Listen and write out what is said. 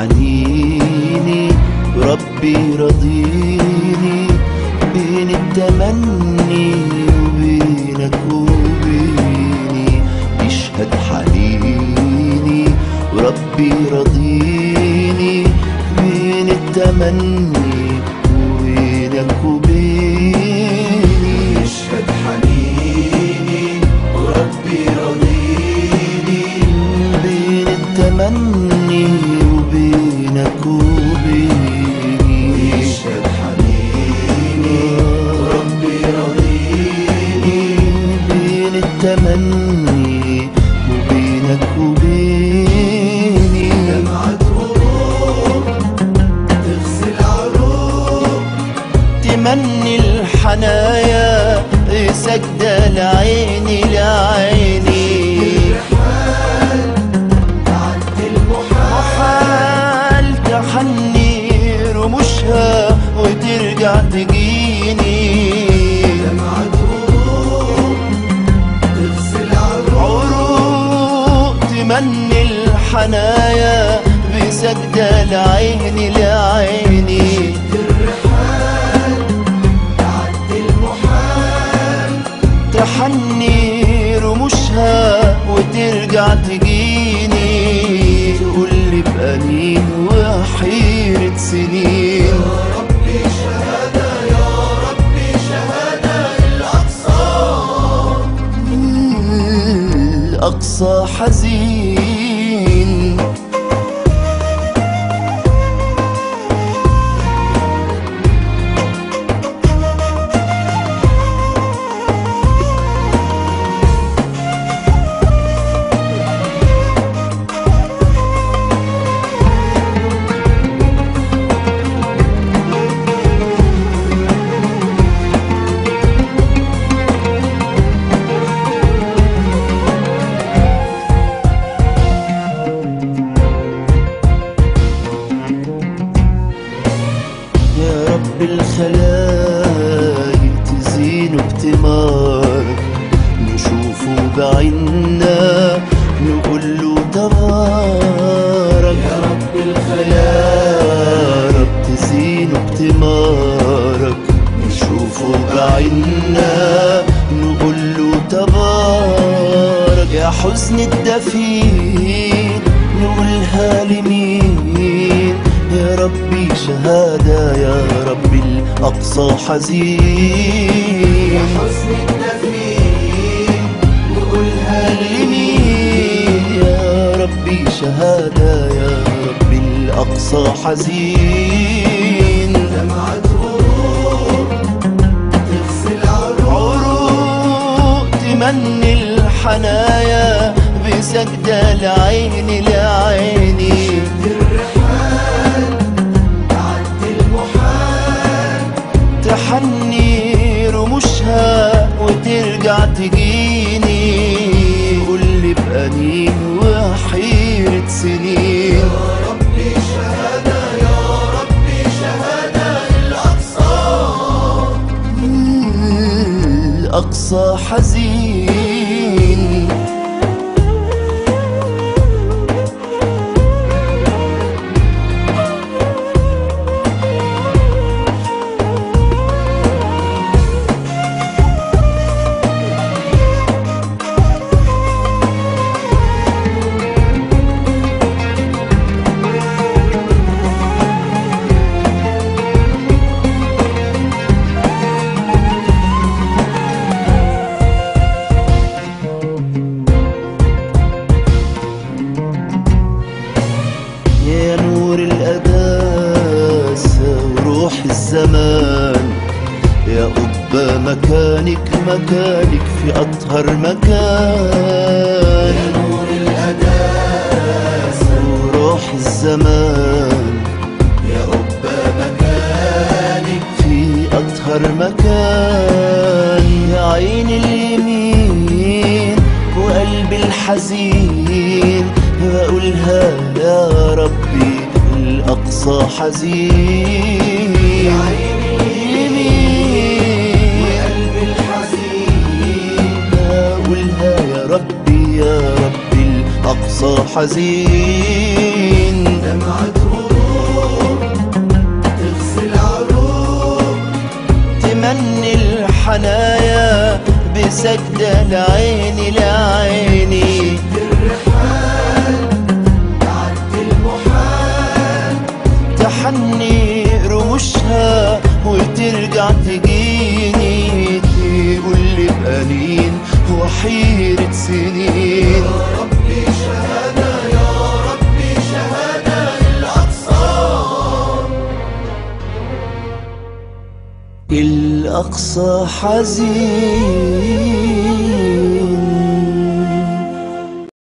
حنيني وربي رضيني بين التمني وبينك وبيني. يشهد حنيني وربي رضيني بين التمني وبينك وبيني. يشهد حنيني وربي رضيني بين التمني وبينك وبيني. يشهد حنيني وربي رضيني بين التمني وبينك وبيني. دمعة غروب تغسل عروق تمني الحنايا سجدة لعيني لعيني. الرحال تعدي المحال محال تحني رموشها وترجع تجيني. دمعة غروب تغسل عروق تمني الحنايا بسجدة لعيني لعيني. الرحال تعدي المحال تحني رموشها وترجع تجيني. تقولي بأنين وحيرة سنين. يا ربي شهادة يا ربي شهادة الأقصى. الأقصى حزين. بالخلايق تزينه بتمارك نشوفه بعيننا نقول له تبارك. يا رب يا الخلايق رب تزينه بتمارك نشوفه بعيننا نقول له تبارك. يا حزن الدفين نقولها لمين؟ يا ربي شهادة يا ربي الأقصى حزين. يا حسن الدفين نقولها لمين؟ يا ربي شهادة يا ربي الأقصى حزين. دمعة غروب تغسل عروق تمني الحنايا بسجدة لعيني لعيني. الرحال تعدي المحال تحني رموشها وترجع تجيني. قولي بأنين وحيرة سنين. يا ربي شهادة يا ربي شهادة الأقصى. الأقصى حزين. يا نور القداسة وروح الزمان يا قبة مكانك مكانك في أطهر مكان. يا نور القداسة وروح الزمان يا قبة مكانك في أطهر مكان. يا عين اليمين وقلبي الحزين بقولها يا ربي الأقصى حزين. يا عين اليمين وقلبي الحزين بقولها يا ربي يا ربي الأقصى حزين. دمعة تغني الحنايا بسجدة لعيني لعيني. الرحال تعدي المحال، تحني رموشها وترجع تجيني، تقول لي بأنين وحيرة سنين. يا ربي شهادة يا ربي شهادة للأقصى. الأقصى حزين